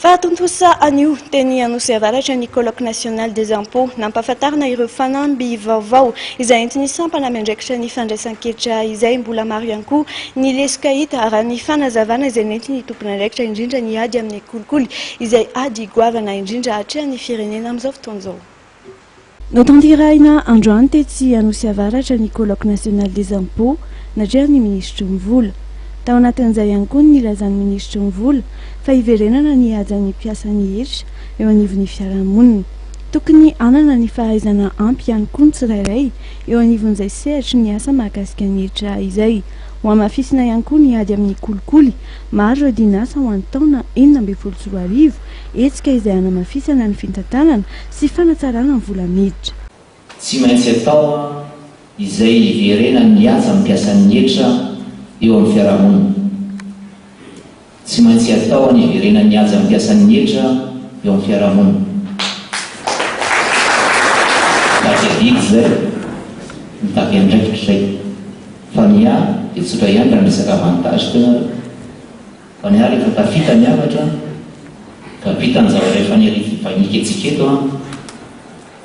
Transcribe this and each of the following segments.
Fahatontosa anio teny Anosy Avaratra ny colloque national des impôts nampahafantarina ireo fanamby vaovao izay entiny sampana miandraikitra ny fandraisan-ketra izay mbola maro ihany koa ny lesoka hita raha ny fanazavana izay nentiny tompon'andraikitra indrindra ny ady amin'ny kolikoly izay ady goavana indrindra hatrehan'ny firenena amin'izao fotoan'izao. Notanteraina androany tetsy Anosy Avaratra ny colloque national des impôts natrehan'ny ministro mivola. Tao anatin'izay ihany koa nilazan'ny ministro mivola fa hiverenana ny hajan'ny mpiasany hetra eo anivon'ny fiarahamonina. Tokony anana ny fahaizana ampy ihany koa ny tsirairay eo anivon'izay sehatra ny asa mahakasika ny hetra izay. Ho amafisina ihany koa ny ady amin'ny kolikoly, maro ireo dinasa ho an'ny taona 2024 hetsika izay hanamafisana ny fintantanana sy fanatsarana ny vola miditra. Tsy maintsy atao izay hiverenana ny asa amin'ny mpiasany hetra eo amin'ny fiarahamonina. Tsy maintsy atao ny hiverenana ny asa amin'ny mpiasany hetra eo amin'ny fiarahamonina. Matetiky zay mitaky andraikitra zay. Fa ny dia tsotra ihany raha resaka avantage tena. Fa ny rehefa tafita miavatra, tafita ny zavatra efa faniketsika eto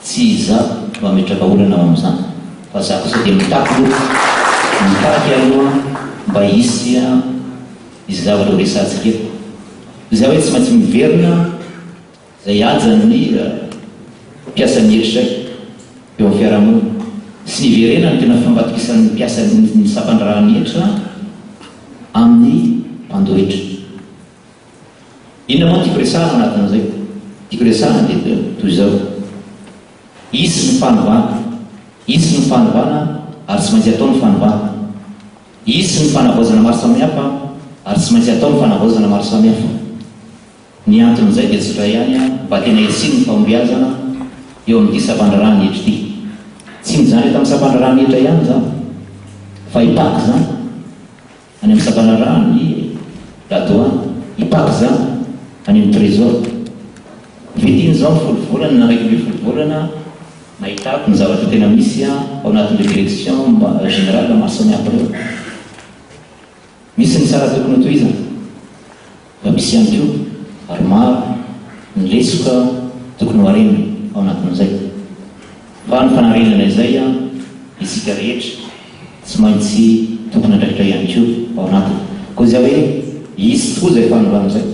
tsy izaho mametraka olana ao amin'izany. Fa za kosa dia mitaky aloha mba hisy izy zavatra ho resantsika eto. Izay hoe tsy maintsy miverina izay hajan'ny mpiasany hetra eo amin'ny fiarahamonina. Sy niverena ny tena fambatokisany mpiasany sampandràny hetra amin'ny mpandohetra. Inona moa tiako resahana anatin'izay? Tiako resahana dia toy izao. Isy ny fanovana. Isy ny fanovana ary tsy maintsy atao ny fanovana. Isy ny fanavaozana maro samihafa ary tsy maintsy atao ny fanavaozana maro samihafa. Ny anton'izay dia tsotra ihany mba tena hetsiny ny fahombiazana eo amin'ity sampandràny hetra ity. Tsy mizany eto amin'ny sampandràny hetra ihany zany, fa hipaky zany any amin'ny sampandràny ladoany, hipaky zany any amin'ny trésor. Vetiny zao folovolana na raiky folovolana nahitako ny zavatra tena misy ao anatin'ilay direction générale maro samihafa reo. Misy ny tsara tokony ho tohizana, fa misy ihany koa ary maro ny lesoka tokony ho harena ao anatin'izay. Fa ny fanarenana izay isika rehetra tsy maintsy tokony andraikitra ihany koa ao anatiny. Koa izay hoe isy tokoa izay fanovana izay.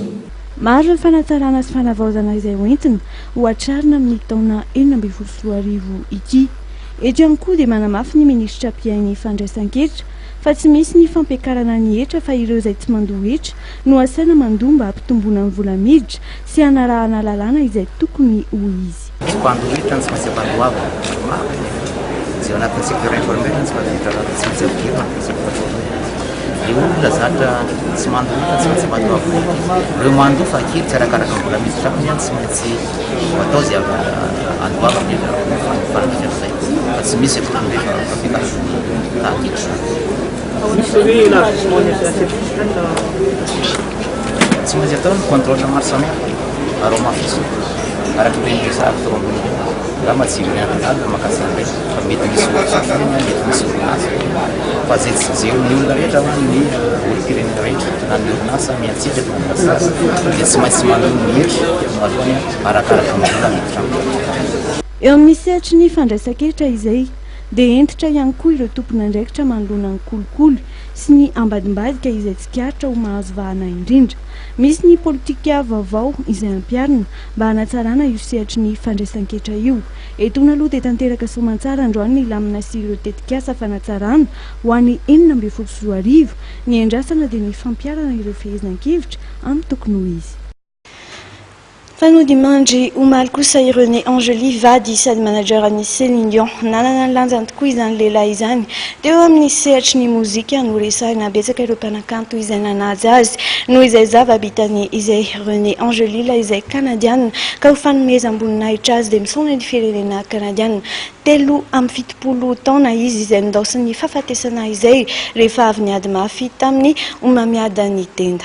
Maro ny fanatsarana sy fanavaozana izay hoentina ho atrarina amin'ny taona 2024 ity. Eto ihany koa dia manamafy ny ministra mpiainy fandraisan-ketra fa tsy misy ny fampiakarana ny hetra fa ireo izay tsy mandoa hetra no asaina mandoa mba hampitomboana ny vola miditra sy hanarahana lalàna izay tokony ho izy. Mandoa hetra tsy maintsy mandoava. Izay anatin'ny secteur informel tsy maintsy tsy maintsy avokely. Dia olona zatra tsy mandoa hetra tsy maintsy mandoava. Ireo mandoa fa kely tsy arakaraka ny vola miditra aminy ihany tsy maintsy atao izay andoava ny fanamiditra izay. Fa tsy misy tokony fampiakarana tahaka hetra. Tsy maintsy atao ny contrôle maro samihafa ary mafisy araka ny resahako tombony raha matsiro ny anadina makasana fa mety misy olosafany mety misy orinasa fa zay tsy zero ny olona rehetra ny olo-pirenena rehetra na ny orinasa miantsika dia tsy maintsy mandoa ny hetra malohany arakaraka ny vola miditra aminy. Eo amin'ny sehatry ny fandraisan-ketra izay dia entitra ihany koa ireo tompon'andraikitra manoloana ny kolikoly sy ny ambadimbadika izay tsikaritra ho mahazo vahana indrindra. Misy ny politika vaovao izay ampiarina mba hanatsarana io sehatry ny fandraisan-ketra io. Etona aloha dia tanteraka soamantsara androany ny lamina sy ireo tetikasa fanatsarana ho an'ny 2024 ny andrasana dia ny fampiarana ireo fehezan-kevitra amin'ny tokony ho izy. Fanody mandry omaly kosa ireo Angélie vady sady manager ny Céline Dion nanana ny lanjany tokoa izany lehilahy izany. Dia eo amin'ny sehatry ny mozika no resahina betsaka ireo mpanakanto izay nanaja azy noho izay zava-bitany izay René Angélila izay kanadiana ka ho fanomeza amboninahitra azy dia misaona ny firenena kanadiana. 7 taona izy izay nidosiny ny fahafatesana izay rehefa avy niady mafy tamin'ny omamiada ny tenda.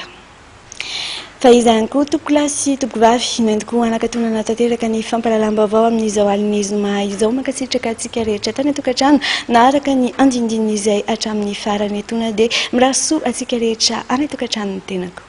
Fa izany koa tompolasy tompovavy nendiko anakatonana tanteraka ny fampalalam-baovao amin'izao alin'ny zoma izao mankasitraka antsika rehetra tany atokantrano na araka ny andindiny izay hatramin'ny farany etona dia miraso antsika rehetra any atokantrano ny tenako.